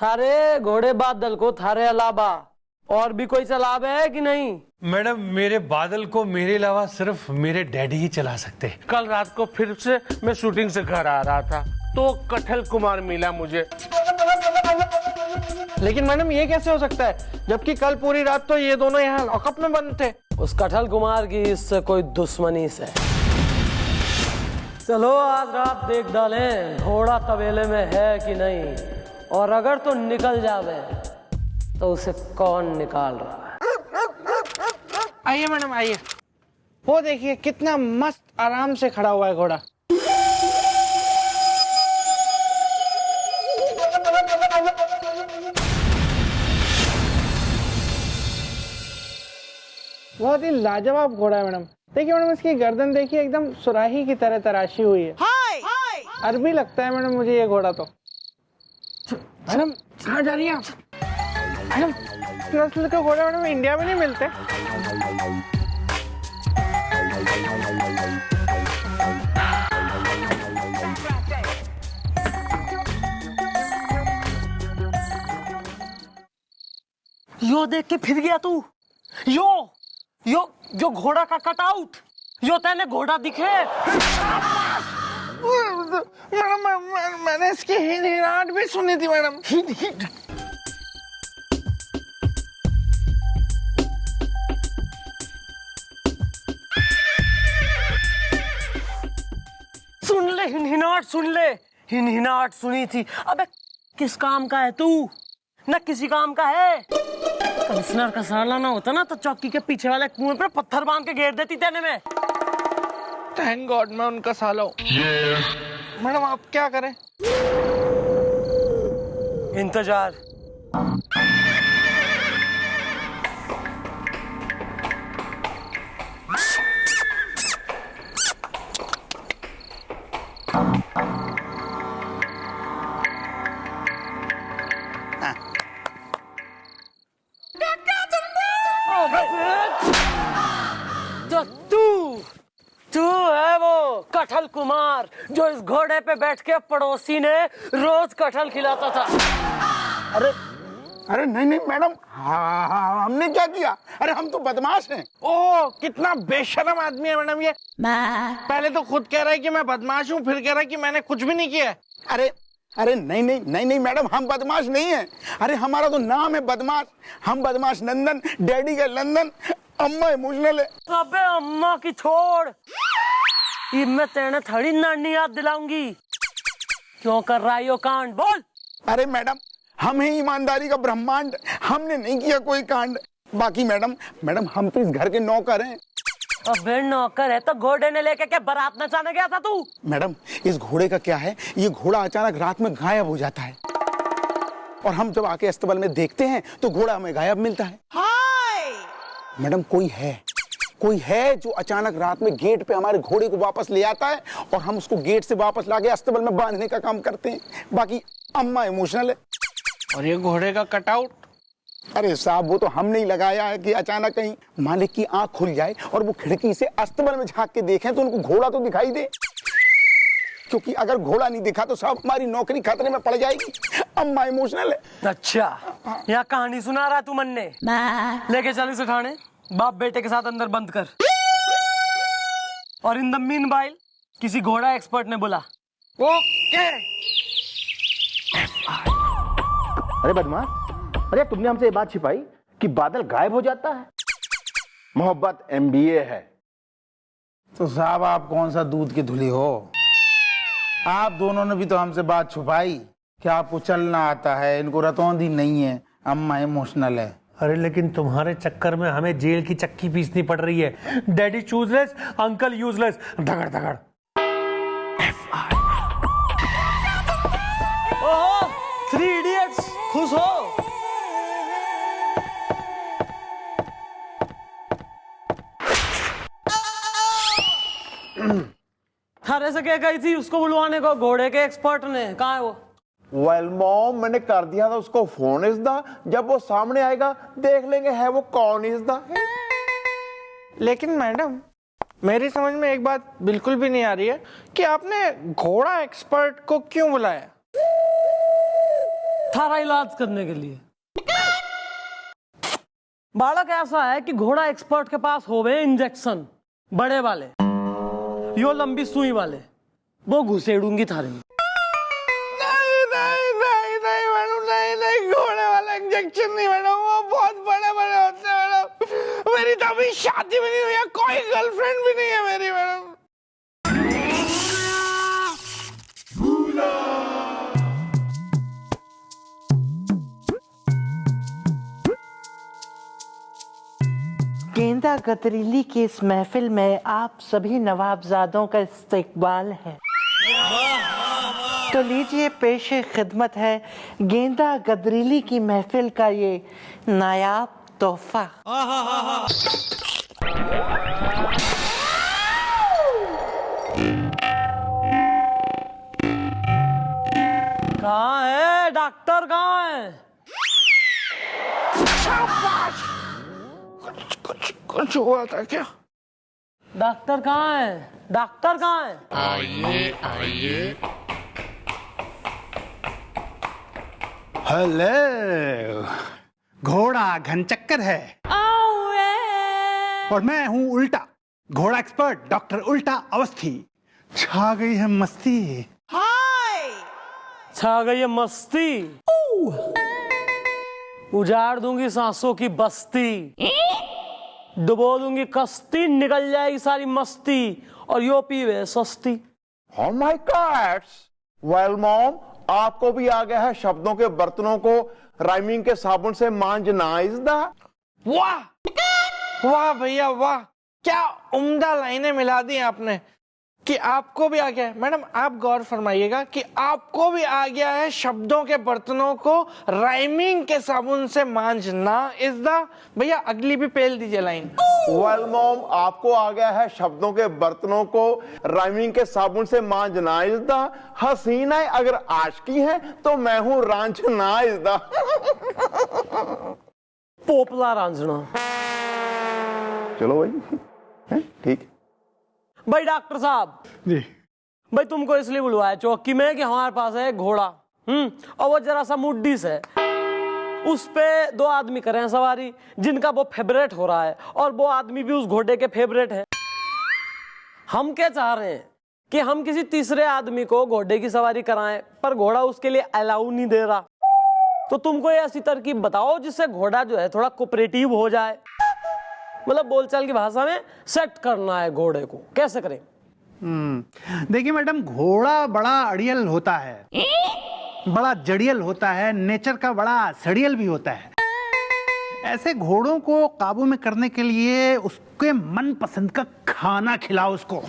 थारे घोड़े बादल को थारे अलावा और भी कोई चलावे है कि नहीं? मैडम मेरे बादल को मेरे अलावा सिर्फ मेरे डैडी ही चला सकते हैं। कल रात को फिर से मैं शूटिंग से घर आ रहा था तो कठल कुमार मिला मुझे। लेकिन मैडम ये कैसे हो सकता है जबकि कल पूरी रात तो ये दोनों यहाँ लॉकअप में बंद थे। उस कठल कुमार की इससे कोई दुश्मनी से। चलो आज रात देख डालें घोड़ा तबेले में है कि नहीं, और अगर तो निकल जावे तो उसे कौन निकाल रहा है। आइए मैडम आइए, वो देखिए कितना मस्त आराम से खड़ा हुआ है घोड़ा। बहुत ही लाजवाब घोड़ा है मैडम। देखिए मैडम इसकी गर्दन देखिए एकदम सुराही की तरह तराशी हुई है। अरबी लगता है मैडम मुझे ये घोड़ा तो। मैडम कहाँ जा रही हैं आप? मैडम नस्ल के घोड़े मैडम इंडिया में नहीं मिलते। यो देख के फिर गया तू। यो घोड़ा का कटआउट। यो तेने घोड़ा दिखे। मैडम मैंने इसकी हिनहिनाहट भी सुनी थी मैडम। सुन ले हिनहिनाहट, सुन ले हिनहिनाहट सुनी थी। अबे किस काम का है तू? न किसी काम का है। कमिश्नर का साला ना होता ना तो चौकी के पीछे वाले कुएं पर पत्थर बांध के घेर देती तेने में। थैंक गॉड मैं उनका साला हूं। मैडम आप क्या करें? इंतजार। तू है वो कठल कुमार जो इस घोड़े पे बैठ के पड़ोसी ने रोज कठल खिलाता था। अरे नहीं मैडम, हमने क्या किया? अरे हम तो बदमाश हैं। ओह कितना बेशर्म आदमी है मैडम ये। पहले तो खुद कह रहा है कि मैं बदमाश हूँ, फिर कह रहा है कि मैंने कुछ भी नहीं किया। अरे नहीं मैडम, हम बदमाश नहीं हैं। अरे हमारा तो नाम है बदमाश। हम बदमाश नंदन, डैडी का लंदन, अम्मा इमोशनल है। अबे अम्मा की छोड़, ये मैं तेने थोड़ी नानी याद दिलाऊंगी। क्यों कर रहा है यो कांड? बोल। अरे मैडम हम ही ईमानदारी का ब्रह्मांड, हमने नहीं किया कोई कांड। बाकी मैडम हम तो इस घर के नौकर हैं। अबे नौकर है तो घोड़े ने लेके क्या बारात नचाने गया था तू? मैडम इस घोड़े का क्या है, ये घोड़ा अचानक रात में गायब हो जाता है और हम जब आके अस्तबल में देखते हैं तो घोड़ा हमें गायब मिलता है। मैडम कोई है जो अचानक रात में गेट पे हमारे घोड़े को वापस ले आता है और हम उसको गेट से वापस लाके अस्तबल में बांधने का काम करते हैं। बाकी अम्मा इमोशनल है। और ये घोड़े का कटआउट? अरे साहब वो तो हम नहीं लगाया है कि अचानक कहीं मालिक की आंख खुल जाए और वो खिड़की से अस्तबल में झांक के देखें तो उनको घोड़ा तो दिखाई दे, क्योंकि अगर घोड़ा नहीं दिखा तो साहब हमारी नौकरी खतरे में पड़ जाएगी। अम्मा इमोशनल है। अच्छा यहाँ कहानी सुना रहा है तू? मन ने लेके चल इसे थाने, बाप बेटे के साथ अंदर बंद कर। और इन द मीनवाइल किसी घोड़ा एक्सपर्ट ने बोला ओके। अरे बदमाश, अरे तुमने हमसे ये बात छिपाई कि बादल गायब हो जाता है। मोहब्बत MBA है। तो साहब आप कौन सा दूध की धुली हो? आप दोनों ने भी तो हमसे बात छुपाई कि आपको चलना आता है, इनको रतौंधी नहीं है, अम्मा इमोशनल है। अरे लेकिन तुम्हारे चक्कर में हमें जेल की चक्की पीसनी पड़ रही है। डैडी चूजलेस, अंकल यूजलेस, धगड़ धगड़। ओहो 3 इडियट्स, खुश हो? थारे से क्या कही थी उसको बुलवाने को घोड़े के एक्सपर्ट ने? कहाँ है वो? वेल मॉम मैंने कर दिया था उसको फोन इसदा, जब वो सामने आएगा देख लेंगे है वो कौन इसदा। लेकिन मैडम मेरी समझ में एक बात बिल्कुल भी नहीं आ रही है कि आपने घोड़ा एक्सपर्ट को क्यों बुलाया? थारा इलाज करने के लिए। बालक ऐसा है कि घोड़ा एक्सपर्ट के पास होवे इंजेक्शन बड़े वाले, यो लंबी सुई वाले, वो घुसेड़ूंगी थारे में। नहीं मैडम, नहीं घोड़े वाला इंजेक्शन नहीं मैडम, वो बहुत बड़े बड़े होते हैं मैडम। मेरी तो अभी शादी भी नहीं हुई है, कोई गर्लफ्रेंड भी नहीं है मेरी मैडम। गेंदा गदरीली की इस महफिल में आप सभी नवाबजादों का इस्तकबाल है। तो लीजिए, पेश खिदमत है गेंदा गदरीली की महफिल का ये नायाब तोहफा। कहाँ है डॉक्टर, कहाँ है? कुछ हुआ था क्या? डॉक्टर कहाँ है? डॉक्टर कहाँ है? हेलो, घोड़ा घनचक्कर है और मैं हूँ उल्टा, घोड़ा एक्सपर्ट डॉक्टर उल्टा अवस्थी। छा गई है मस्ती। छा गई है मस्ती, उजाड़ दूंगी सांसों की बस्ती, डुबो दूंगी कश्ती, निकल जाएगी सारी मस्ती और यो पीवे सस्ती। Oh my God! Well, mom, आपको भी आ गया है शब्दों के बर्तनों को राइमिंग के साबुन से मांजना। इज द वाह वाह भैया वाह, क्या उम्दा लाइनें मिला दी आपने कि आपको भी आ गया है। मैडम आप गौर फरमाइएगा कि आपको भी आ गया है शब्दों के बर्तनों को राइमिंग के साबुन से मांजना। इस दा भैया अगली भी पेल दीजिए लाइन। वेल मॉम, आपको आ गया है शब्दों के बर्तनों को राइमिंग के साबुन से मांजना। इज द हसीना अगर आशिकी है तो मैं हूं रांझना। Is the पोपला Raanjhanaa. चलो भाई, ठीक। भाई डॉक्टर साहब जी, भाई तुमको इसलिए बुलवाया चौकी में कि हमारे पास है घोड़ा, और वो जरा सा मुड्डीस है, उस पे 2 आदमी करें सवारी जिनका वो फेवरेट हो रहा है और वो आदमी भी उस घोड़े के फेवरेट है। हम क्या चाह रहे हैं कि हम किसी तीसरे आदमी को घोड़े की सवारी कराएं, पर घोड़ा उसके लिए अलाउ नहीं दे रहा। तो तुमको ऐसी तरकीब बताओ जिससे घोड़ा जो है थोड़ा कोऑपरेटिव हो जाए, मतलब बोलचाल की भाषा में सेट करना है घोड़े को, कैसे करें? देखिए मैडम, घोड़ा बड़ा अड़ियल होता है, बड़ा जड़ियल होता है, नेचर का बड़ा सड़ियल भी होता है। ऐसे घोड़ों को काबू में करने के लिए उसके मन पसंद का खाना खिलाओ उसको।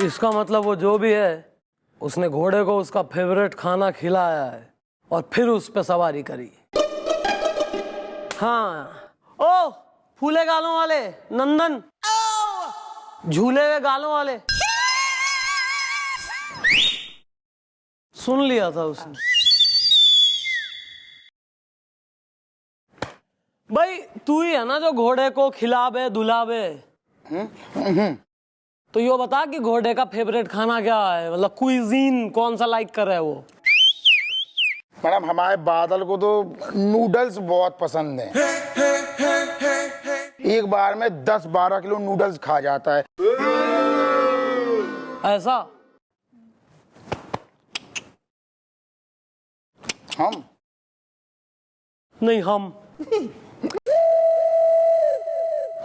इसका मतलब वो जो भी है उसने घोड़े को उसका फेवरेट खाना खिलाया है और फिर उस पे सवारी करी। हाँ, ओ फूले गालों वाले नंदन, झूले हुए गालों वाले, सुन लिया था उसने। भाई तू ही है ना जो घोड़े को खिलावे दुलावे, तो यो बता कि घोड़े का फेवरेट खाना क्या है, मतलब कुइजीन कौन सा लाइक कर रहा है वो? मैडम हमारे बादल को तो नूडल्स बहुत पसंद है, एक बार में 10-12 किलो नूडल्स खा जाता है। ऐसा? हम नहीं, हम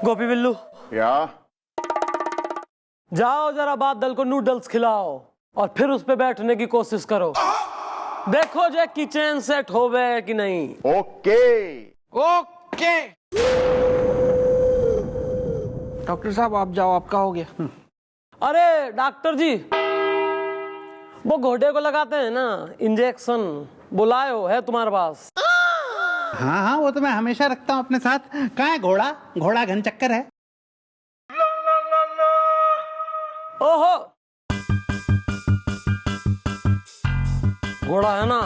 गोपी बिल्लू या जाओ जरा बादल को नूडल्स खिलाओ और फिर उस पे बैठने की कोशिश करो, देखो जे किचन सेट होवे कि नहीं। ओके ओके डॉक्टर साहब आप जाओ, आपका हो गया। अरे डॉक्टर जी, वो घोड़े को लगाते हैं ना इंजेक्शन, बुलायो है तुम्हारे पास? हाँ हाँ, वो तो मैं हमेशा रखता हूँ अपने साथ। कहाँ है घोड़ा? घोड़ा घनचक्कर है। ओहो, घोड़ा है ना,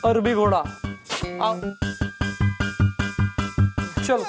अरबी घोड़ा। आओ चलो।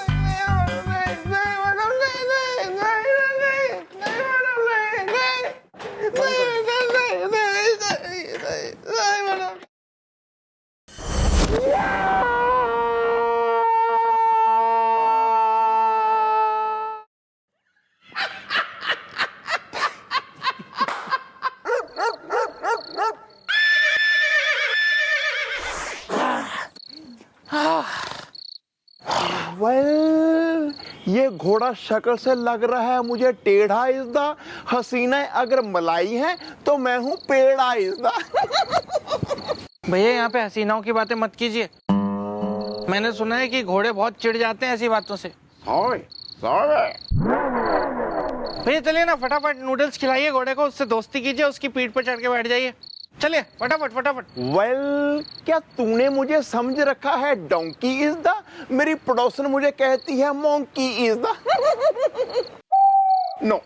वेल, ये घोड़ा शक्ल से लग रहा है मुझे टेढ़ा इज़दा। हसीना अगर मलाई है तो मैं हूँ पेड़ा इज़दा। भैया यहाँ पे हसीनाओं की बातें मत कीजिए। मैंने सुना है कि घोड़े बहुत चिढ़ जाते हैं ऐसी बातों से। भैया चलिए ना, फटाफट नूडल्स खिलाइए घोड़े को, उससे दोस्ती कीजिए, उसकी पीठ पर चढ़ के बैठ जाइए। चलिए फटाफट फटाफट। वेल, क्या तूने मुझे समझ रखा है डोंकी इज़दा? मेरी पड़ोसन मुझे कहती है मोंकी इज़दा। नो,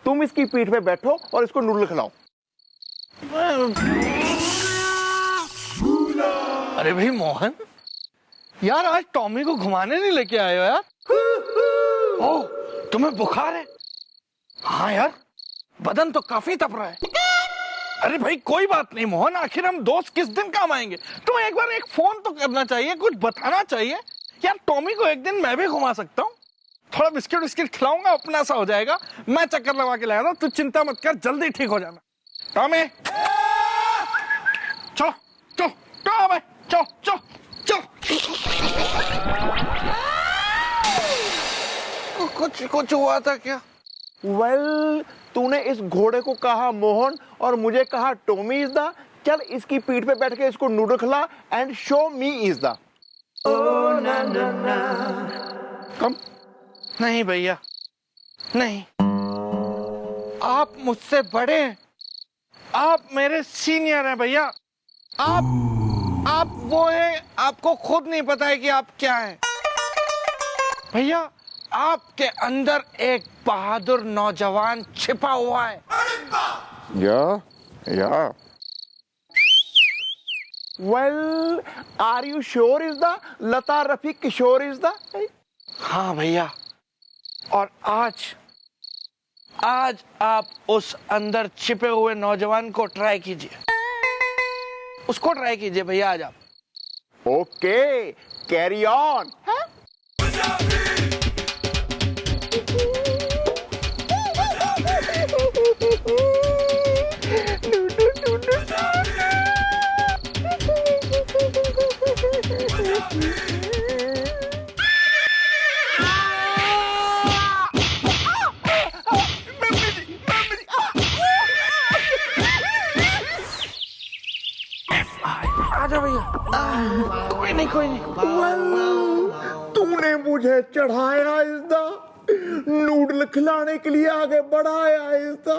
तुम इसकी पीठ पे बैठो और इसको नूडल खिलाओ। अरे भाई मोहन, यार आज टॉमी को घुमाने नहीं लेके आए हो यार? ओह, तुम्हें बुखार है? हाँ यार, बदन तो काफी तप रहा है। अरे भाई कोई बात नहीं मोहन, आखिर हम दोस्त किस दिन काम आएंगे? तुम्हें एक बार एक फोन तो करना चाहिए, कुछ बताना चाहिए यार। टॉमी को एक दिन मैं भी घुमा सकता हूँ, थोड़ा बिस्किट विस्किट खिलाऊंगा, अपना सा हो जाएगा। मैं चक्कर लगा के लाया था, तू चिंता मत कर, जल्दी ठीक हो जाना। टॉमी चो चो टॉमी चो चो चो। कुछ हुआ था क्या? वेल, तूने इस घोड़े को कहा मोहन और मुझे कहा टॉमी इज़दा। चल इसकी पीठ पे बैठ के इसको नूडल खिला एंड शो मी इज़दा। कम। नहीं भैया नहीं, आप मुझसे बड़े हैं, आप मेरे सीनियर हैं भैया। आप वो हैं, आपको खुद नहीं पता है कि आप क्या हैं। भैया आपके अंदर एक बहादुर नौजवान छिपा हुआ है। या वेल, आर यू श्योर इज़दा? लता रफी किशोर इज़दा? हाँ भैया, और आज आप उस अंदर छिपे हुए नौजवान को ट्राई कीजिए, उसको ट्राई कीजिए भैया आज आप। Okay, carry on. आजा भैया। कोई नहीं तूने मुझे चढ़ाया इज़दा, नूडल खिलाने के लिए आगे बढ़ाया इज़दा।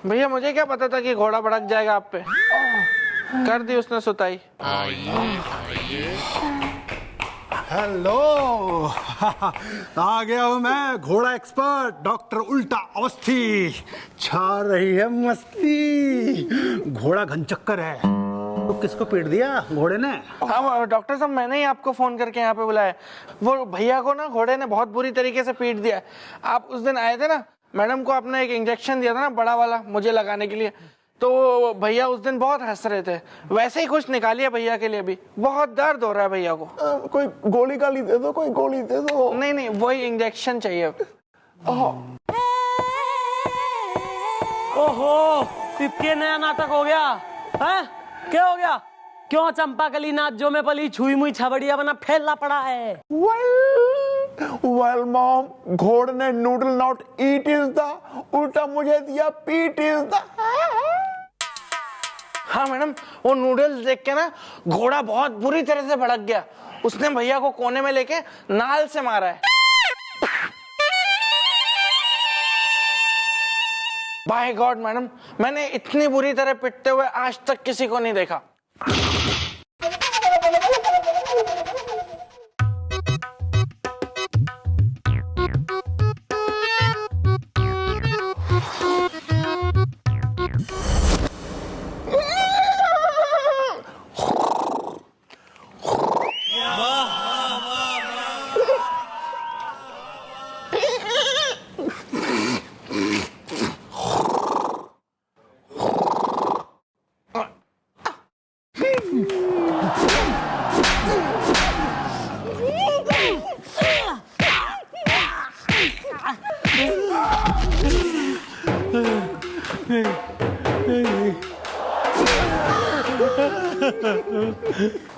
भैया मुझे क्या पता था कि घोड़ा भड़क जाएगा आप पे। कर दी उसने सुताई। हेलो आ गया हूँ मैं, घोड़ा एक्सपर्ट डॉक्टर उल्टा अवस्थी। छा रही है मस्ती, घोड़ा घनचक्कर है। तो किसको पीट दिया घोड़े ने? हाँ डॉक्टर साहब, मैंने ही आपको फोन करके यहाँ पे बुलाया। वो भैया को ना घोड़े ने बहुत बुरी तरीके से पीट दिया। आप उस दिन आए थे ना, मैडम को आपने एक इंजेक्शन दिया था ना बड़ा वाला मुझे लगाने के लिए, तो भैया उस दिन बहुत हंस रहे थे। वैसे ही कुछ निकालिए भैया के लिए भी, बहुत दर्द हो रहा है भैया को। कोई गोली गाली दे दो, कोई गोली दे दो। नहीं वही इंजेक्शन चाहिए। ओहो, कितने नया नाटक हो गया है? क्या हो गया? क्यों चंपा कली नाच जो में पली छुई मुई छबड़िया बना फैलना पड़ा है? वेल मॉम, घोड़े ने नूडल नॉट ईट इज़दा, उल्टा मुझे दिया पीट इज़दा। हाँ मैडम, वो नूडल्स देख के ना घोड़ा बहुत बुरी तरह से भड़क गया। उसने भैया को कोने में लेके नाल से मारा है। बाय गॉड मैडम, मैंने इतनी बुरी तरह पिटते हुए आज तक किसी को नहीं देखा।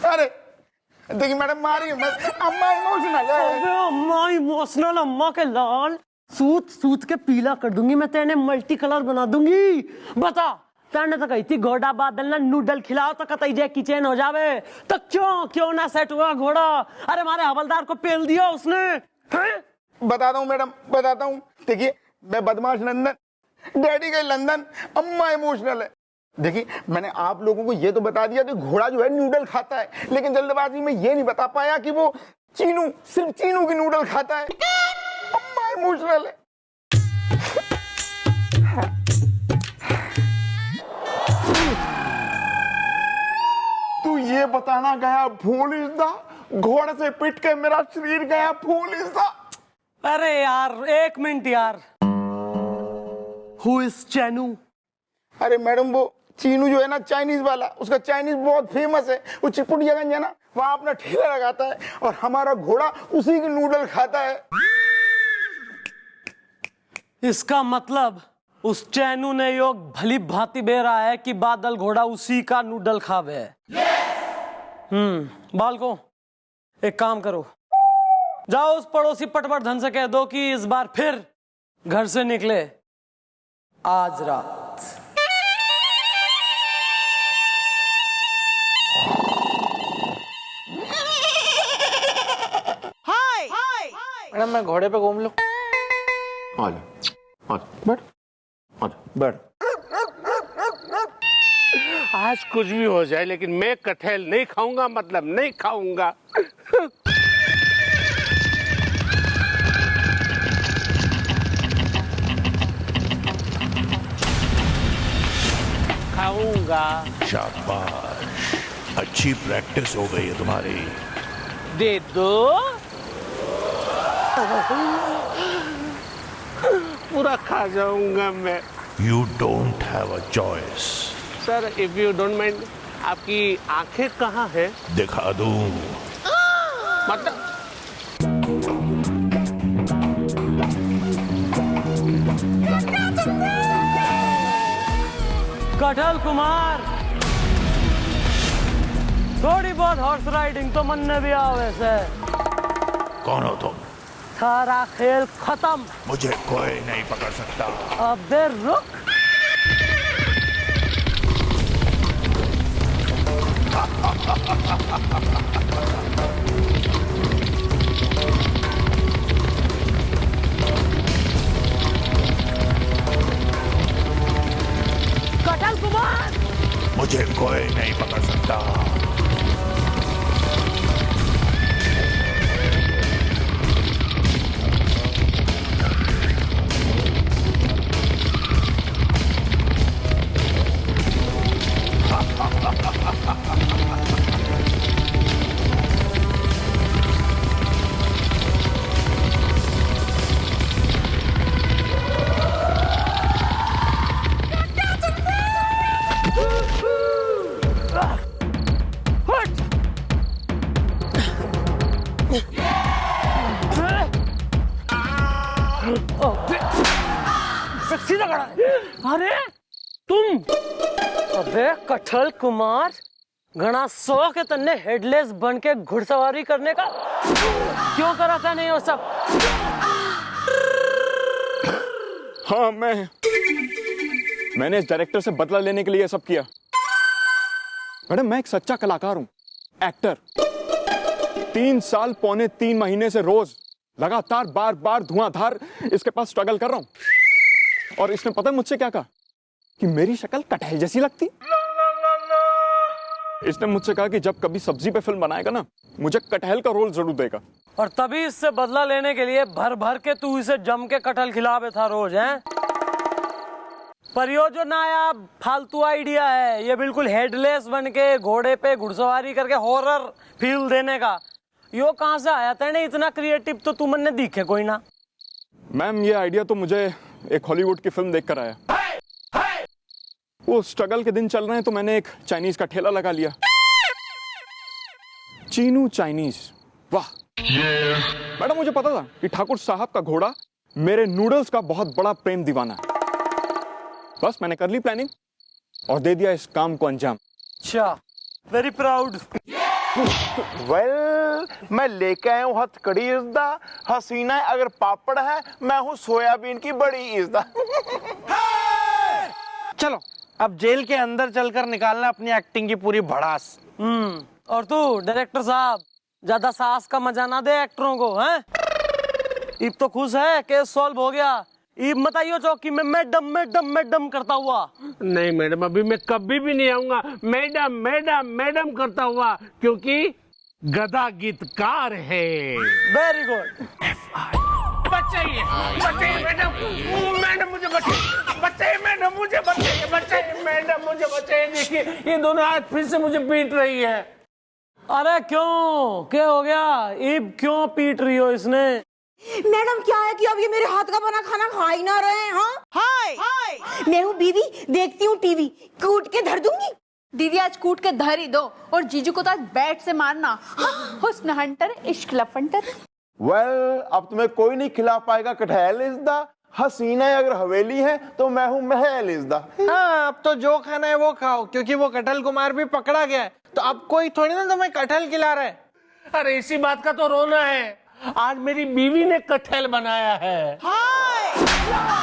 अरे देखिए मैडम मारिए मत, अम्मा इमोशनल है। अबे अम्मा इमोशनल, अम्मा के लाल सूत सूत के पीला कर दूंगी मैं, तेने मल्टी कलर बना दूंगी। बता, तेने तो कही थी घोड़ा बादल ना नूडल खिलाओ तो कतई जैकी चैन हो जावे, तो क्यों ना सेट हुआ घोड़ा? अरे हमारे हवलदार को पेल दिया उसने। बताता हूँ मैडम, बताता हूँ। देखिए मैं बदमाश नंदन, डैडी गए लंदन, अम्मा इमोशनल है। देखिए मैंने आप लोगों को ये तो बता दिया कि घोड़ा जो है नूडल खाता है, लेकिन जल्दबाजी में ये नहीं बता पाया कि वो चीनू, सिर्फ चीनू की नूडल खाता है। अम्मा इमोशनल है। तू ये बताना गया भूल दा, घोड़े से पिट के मेरा शरीर गया भूल दा। अरे यार एक मिनट यार, हु इज चैनू? अरे मैडम वो चीनू जो है ना चाइनीज वाला, उसका चाइनीज बहुत फेमस है। वो चिपुटियागंज है ना, वहां अपना ठेला लगाता है और हमारा घोड़ा उसी की नूडल खाता है। इसका मतलब उस चैनू ने योग भली भांति बेरा है कि बादल घोड़ा उसी का नूडल खावे। बालको एक काम करो, जाओ उस पड़ोसी पटवर्धन से कह दो कि इस बार फिर घर से निकले आज रात। मैडम मैं घोड़े पे घूम लूं? आजा बैठ, आजा बैठ। आज कुछ भी हो जाए लेकिन मैं कटहल नहीं खाऊंगा, मतलब नहीं खाऊंगा। खाऊंगा। शाबाश, अच्छी प्रैक्टिस हो गई है तुम्हारी। दे दो। पूरा खा जाऊंगा मैं। You don't have a choice. Sir if you don't mind, आपकी आंखें कहाँ है? दिखा दूं। मतलब कटहल कुमार, थोड़ी बहुत हॉर्स राइडिंग तो मन में भी आओ वैसे। कौन हो तुम? सारा खेल खत्म। मुझे कोई नहीं पकड़ सकता। अब देर रुक। कटहल कुमार, मुझे कोई नहीं पकड़ सकता। सीधा खड़ा है। अरे तुम, अबे कटहल कुमार, घना शौक है तन्ने हेडलेस बन के घुड़सवारी करने का, क्यों कराता नहीं वो सब? हाँ मैंने इस डायरेक्टर से बदला लेने के लिए ये सब किया। मैडम मैं एक सच्चा कलाकार हूँ, एक्टर। 3 साल पौने 3 महीने से रोज लगातार बार बार धुआंधार इसके पास स्ट्रगल कर रहा हूँ। और इसने पता है मुझसे क्या कहा? कि मेरी शक्ल कटहल जैसी लगती। इसने मुझसे कहा कि जब कभी सब्जी पे फिल्म बनाएगा ना, मुझे कटहल का रोल जरूर देगा। और तभी इससे बदला लेने के लिए भर भर के तू इसे जम के कटहल खिलावे था रोज, हैं? पर यो जो नया फालतू आइडिया है, ये बिल्कुल हेडलेस बन के घोड़े पे घुड़सवारी करके हॉरर फील देने का, यो कहाँ से आया? तेने इतना क्रिएटिव तो तू मन ने दिखे कोई ना। मैम ये आइडिया तो मुझे एक हॉलीवुड की फिल्म देखकर आया। वो स्ट्रगल के दिन चल रहे हैं तो मैंने एक चाइनीज का ठेला लगा लिया। चीनू चाइनीज, वाह। मैडम मुझे पता था कि ठाकुर साहब का घोड़ा मेरे नूडल्स का बहुत बड़ा प्रेम दीवाना है। बस मैंने कर ली प्लानिंग और दे दिया इस काम को अंजाम। अच्छा, वेरी प्राउड। वेल, मैं लेके आया हूँ हथकड़ी इज़्दा, हसीना अगर पापड़ है, मैं हूँ सोयाबीन की बड़ी इज़्दा। चलो अब जेल के अंदर चलकर निकालना अपनी एक्टिंग की पूरी भड़ास। और तू डायरेक्टर साहब ज्यादा सास का मजा ना दे एक्टरों को, हैं? इब तो खुश है, केस सॉल्व हो गया। इब मत आइयो चौकी में मैडम मैडम मैडम करता हुआ। नहीं मैडम, अभी मैं कभी भी नहीं आऊंगा मैडम मैडम मैडम करता हुआ, क्योंकि गधा गीतकार है। Very good. बचाइए बचाइए मैडम, मैडम मुझे बचाइए, बचाइए मैडम मुझे बचाइए, बचाइए मैडम मुझे बचाइए। देखिए ये दोनों हाथ फिर से मुझे पीट रही है। अरे क्यों, क्या हो गया? इब क्यों पीट रही हो इसने? मैडम क्या है कि अब ये मेरे हाथ का बना खाना खा ही ना रहे हैं। हाँ हाय हाय, मैं हूँ बीवी, देखती हूँ टीवी, कूट के धर दूंगी। दीदी आज कूट के धर ही दो, और जीजू को तो आज बैट से मारना। हाँ, हुस्न हंटर इश्क लफंटर। वेल, अब तुम्हें कोई नहीं खिला पाएगा कटहल इज़्दा, हसीना अगर हवेली है तो मैं हूँ महल इज़्दा। हाँ, अब तो जो खाना है वो खाओ, क्योंकि वो कटहल कुमार भी पकड़ा गया है, तो अब कोई थोड़ी ना तुम्हें कटहल खिला रहा है। अरे इसी बात का तो रोना है, आज मेरी बीवी ने कटहल बनाया है। हाय